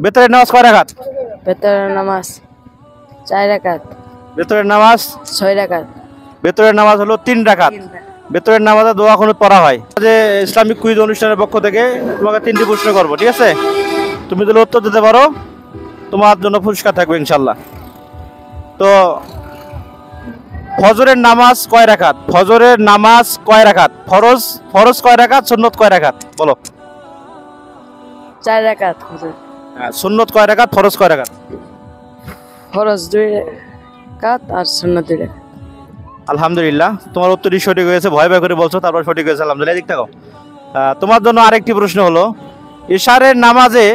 ভেতরের নামাজ কয় রাকাত? ভেতরের নামাজ 4 রাকাত। ভেতরের নামাজ 6 রাকাত। ভেতরের নামাজ হলো 3 রাকাত। ভেতরের নামাজে দোয়া কুনুত পড়া হয়। যে ইসলামিক কুইজ অনুষ্ঠানের পক্ষ থেকে তোমাকে 3টি প্রশ্ন করব, ঠিক আছে? তুমি যদি উত্তর দিতে পারো তোমার জন্য পুরস্কার থাকবে ইনশাআল্লাহ। তো ফজরের নামাজ কয় রাকাত? ফজরের নামাজ কয় রাকাত? ফরজ কয় রাকাত? সুন্নত কয় রাকাত? বলো। 4 রাকাত। সুন্নত কয় রাকাত? ফরজ কয় রাকাত? ফরজ 2 রাকাত আর সুন্নত 2 রাকাত। আলহামদুলিল্লাহ, তোমার উত্তরই সঠিক হয়েছে। ভয় ভয় করে বলছো, তারপর সঠিক হয়েছে। আলহামদুলিল্লাহ। এদিক থাকো। তোমার জন্য আরেকটি প্রশ্ন হলো, ইশারের নামাজে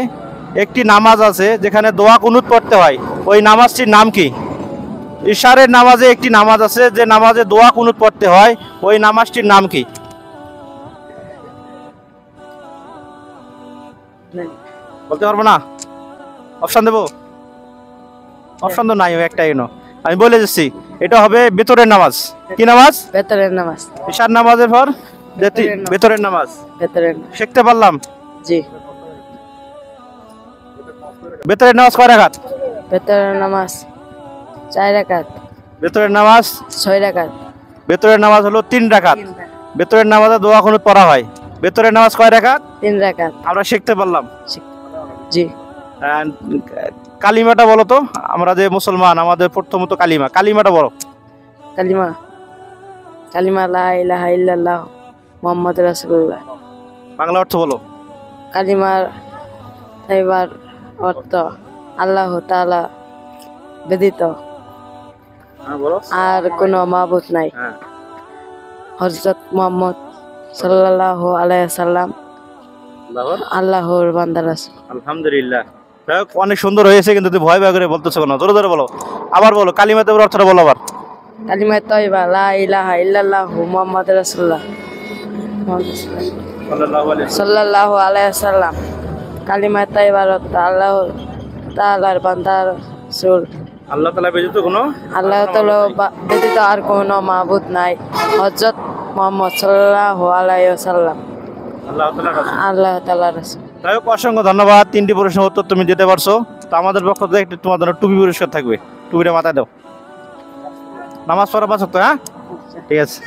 একটি নামাজ আছে যেখানে দোয়া কুনুত পড়তে হয়, ওই নামাজটির নাম কি? ইশারের নামাজে একটি নামাজ আছে যে নামাজে দোয়া কুনুত পড়তে হয়, ওই নামাজটির নাম কি? বলতে পারবো না? অপশন দেবো? অপশন তো নাই, একটাই নো। আমি বলে যাচ্ছি, এটা হবে ভেতরের নামাজ। কি নামাজ? ভেতরের নামাজ। ইশার নামাজের পর ভেতরের নামাজ। ভেতরের। শিখতে পারলাম। জি। ভেতরের নামাজ কয় রাকাত? ভেতরের নামাজ 4 রাকাত। ভেতরের নামাজ 6 রাকাত। ভেতরের নামাজ হলো 3 রাকাত। ভেতরের নামাজে দোয়া কুনুত পড়া হয়। ভেতরের নামাজ কয় রাকাত? 3 রাকাত। আমরা শিখতে পারলাম। জি। কালিমাটা বলো তো, আমরা যে মুসলমান, আমাদের প্রথমত কালিমাটা বলো। কালিমা। কালিমা লা ইলাহা ইল্লাল্লাহ মুহাম্মাদুর রাসূলুল্লাহ। বাংলা অর্থ বলো। কালিমার এবার অর্থ আল্লাহ তাআলা ব্যতীত আর কোনো মাবুদ নাই। হযরত মুহাম্মদ সাল্লাল্লাহু আলাইহি সাল্লাম আল্লাহর বান্দা রাসূল। আলহামদুলিল্লাহ, অনেক সুন্দর হয়েছে, কিন্তু তুই ভয় ভয় করে বলতেছো না, জোরে জোরে বলো। আবার বলো, কালিমাতে অর্থটা বলো আবার। কালিমা তাইয়্যিবা লা ইলাহা ইল্লাল্লাহ মুহাম্মাদুর রাসূলুল্লাহ সাল্লাল্লাহু আলাইহি সাল্লাম। কালিমা তাইয়্যিবার অর্থ আল্লাহ তাআলার বান্দা রাসূল। আল্লাহ তাআলা ব্যতীত কোনো আল্লাহ তাআলা ব্যতীত আর কোনো মাবুদ নাই। হযরত মুহাম্মদ সাল্লাল্লাহু আলাইহি ওয়াসাল্লাম আল্লাহ তাআলার রাসূল। তাই অসংখ্য ধন্যবাদ। 3টি প্রশ্নের উত্তর তুমি দিতে পারছো। তো আমাদের পক্ষ থেকে তোমার জন্য টুপি পুরস্কার থাকবে। টুপিটা মাথায় দাও। নামাজ পড়া পাচ্ছ তো? হ্যাঁ, ঠিক আছে।